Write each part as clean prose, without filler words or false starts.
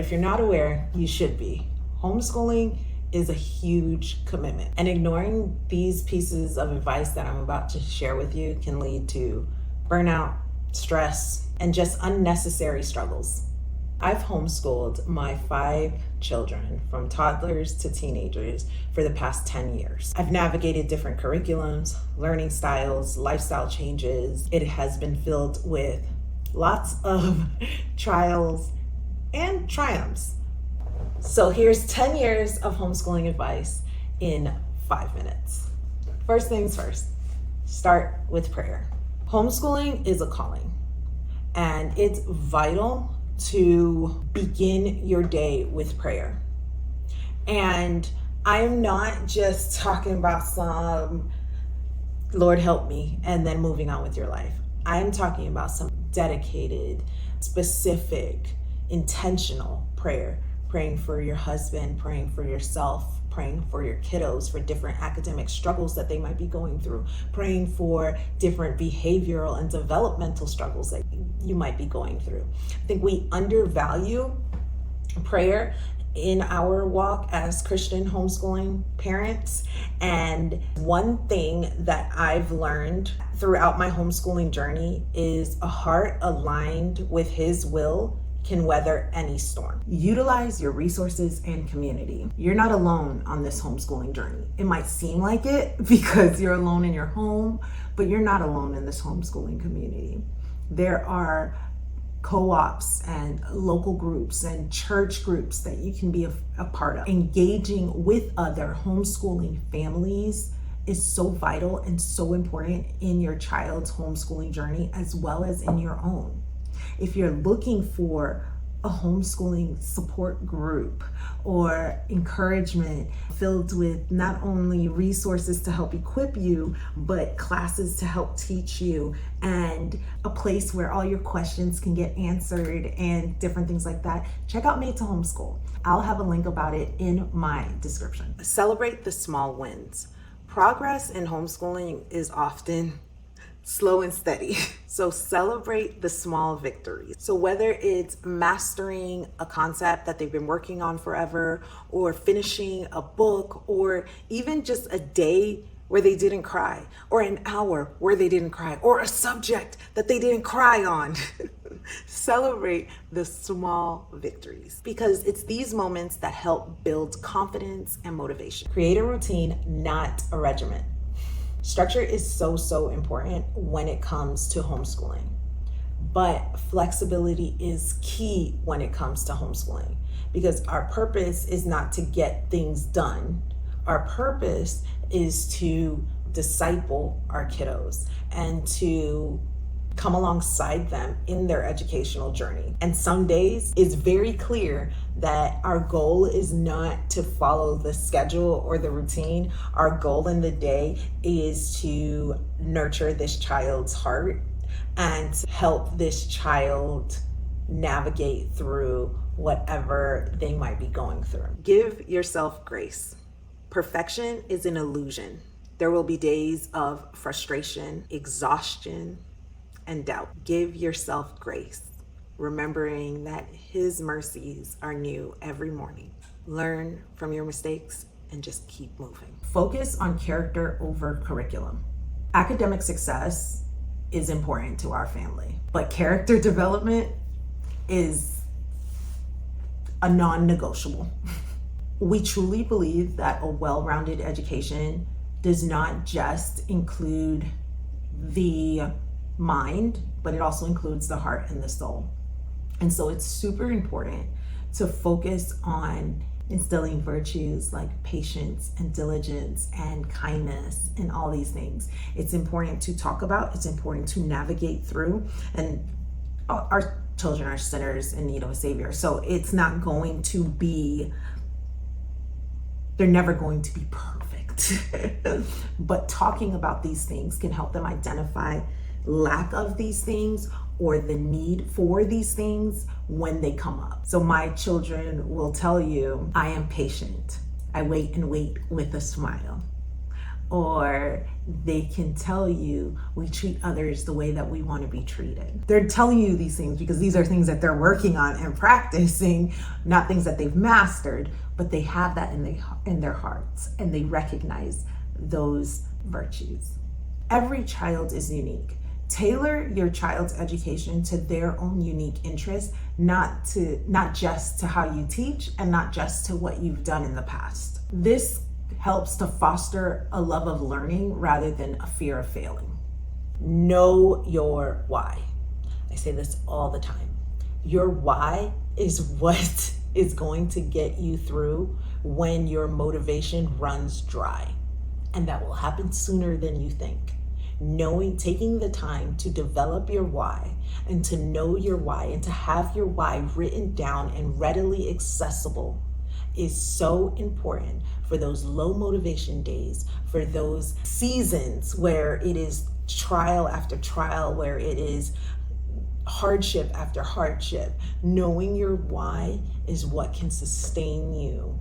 If you're not aware, you should be. Homeschooling is a huge commitment, and ignoring these pieces of advice that I'm about to share with you can lead to burnout, stress, and just unnecessary struggles. I've homeschooled my 5 children from toddlers to teenagers for the past 10 years. I've navigated different curriculums, learning styles, lifestyle changes. It has been filled with lots of trials and triumphs. So here's 10 years of homeschooling advice in 5 minutes. First things first, start with prayer. Homeschooling is a calling, and it's vital to begin your day with prayer. And I am not just talking about some Lord help me and then moving on with your life. I am talking about some dedicated, specific, intentional prayer. Praying for your husband, praying for yourself, praying for your kiddos, for different academic struggles that they might be going through, praying for different behavioral and developmental struggles that you might be going through. I think we undervalue prayer in our walk as Christian homeschooling parents. And one thing that I've learned throughout my homeschooling journey is a heart aligned with His will can weather any storm. Utilize your resources and community. You're not alone on this homeschooling journey. It might seem like it because you're alone in your home, but you're not alone in this homeschooling community. There are co-ops and local groups and church groups that you can be a part of. Engaging with other homeschooling families is so vital and so important in your child's homeschooling journey as well as in your own. If you're looking for a homeschooling support group or encouragement filled with not only resources to help equip you, but classes to help teach you and a place where all your questions can get answered and different things like that, check out Made to Homeschool. I'll have a link about it in my description. Celebrate the small wins. Progress in homeschooling is often slow and steady. So celebrate the small victories. So whether it's mastering a concept that they've been working on forever, or finishing a book, or even just a day where they didn't cry, or an hour where they didn't cry, or a subject that they didn't cry on. Celebrate the small victories, because it's these moments that help build confidence and motivation. Create a routine, not a regimen. Structure is so important when it comes to homeschooling, but flexibility is key when it comes to homeschooling, because our purpose is not to get things done. Our purpose is to disciple our kiddos and to come alongside them in their educational journey. And some days it's very clear that our goal is not to follow the schedule or the routine. Our goal in the day is to nurture this child's heart and help this child navigate through whatever they might be going through. Give yourself grace. Perfection is an illusion. There will be days of frustration, exhaustion, and doubt. Give yourself grace, remembering that His mercies are new every morning. Learn from your mistakes and just keep moving. Focus on character over curriculum. Academic success is important to our family, but character development is a non-negotiable. We truly believe that a well-rounded education does not just include the mind, but it also includes the heart and the soul. And so it's super important to focus on instilling virtues like patience and diligence and kindness and all these things. It's important to talk about, it's important to navigate through, and our children are sinners in need of a savior. So it's not going to be, they're never going to be perfect. But talking about these things can help them identify lack of these things or the need for these things when they come up. So my children will tell you, I am patient. I wait and wait with a smile. or they can tell you we treat others the way that we want to be treated. They're telling you these things because these are things that they're working on and practicing, not things that they've mastered, but they have that in their hearts, and they recognize those virtues. Every child is unique. Tailor your child's education to their own unique interests, not just to how you teach and not just to what you've done in the past. This helps to foster a love of learning rather than a fear of failing. Know your why. I say this all the time. Your why is what is going to get you through when your motivation runs dry. And that will happen sooner than you think. Taking the time to develop your why and to know your why and to have your why written down and readily accessible is so important for those low motivation days, for those seasons where it is trial after trial, where it is hardship after hardship. Knowing your why is what can sustain you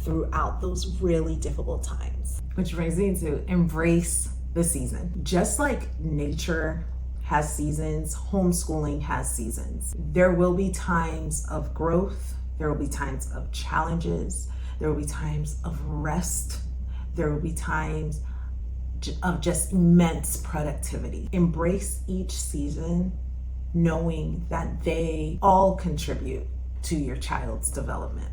throughout those really difficult times. Which brings me to embrace the season. Just like nature has seasons, homeschooling has seasons. There will be times of growth, there will be times of challenges, there will be times of rest, there will be times of just immense productivity. Embrace each season knowing that they all contribute to your child's development.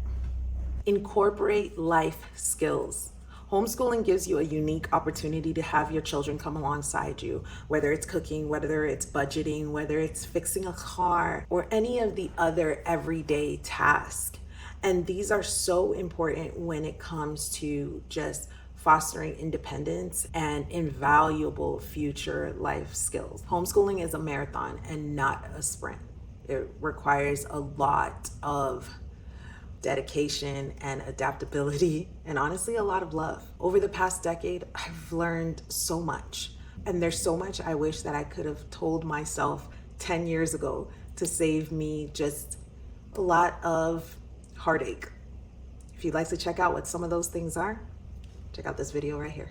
Incorporate life skills. Homeschooling gives you a unique opportunity to have your children come alongside you, whether it's cooking, whether it's budgeting, whether it's fixing a car, or any of the other everyday tasks. And these are so important when it comes to just fostering independence and invaluable future life skills. Homeschooling is a marathon and not a sprint. It requires a lot of dedication and adaptability, and honestly, a lot of love. Over the past decade, I've learned so much. And there's so much I wish that I could have told myself 10 years ago to save me just a lot of heartache. If you'd like to check out what some of those things are, check out this video right here.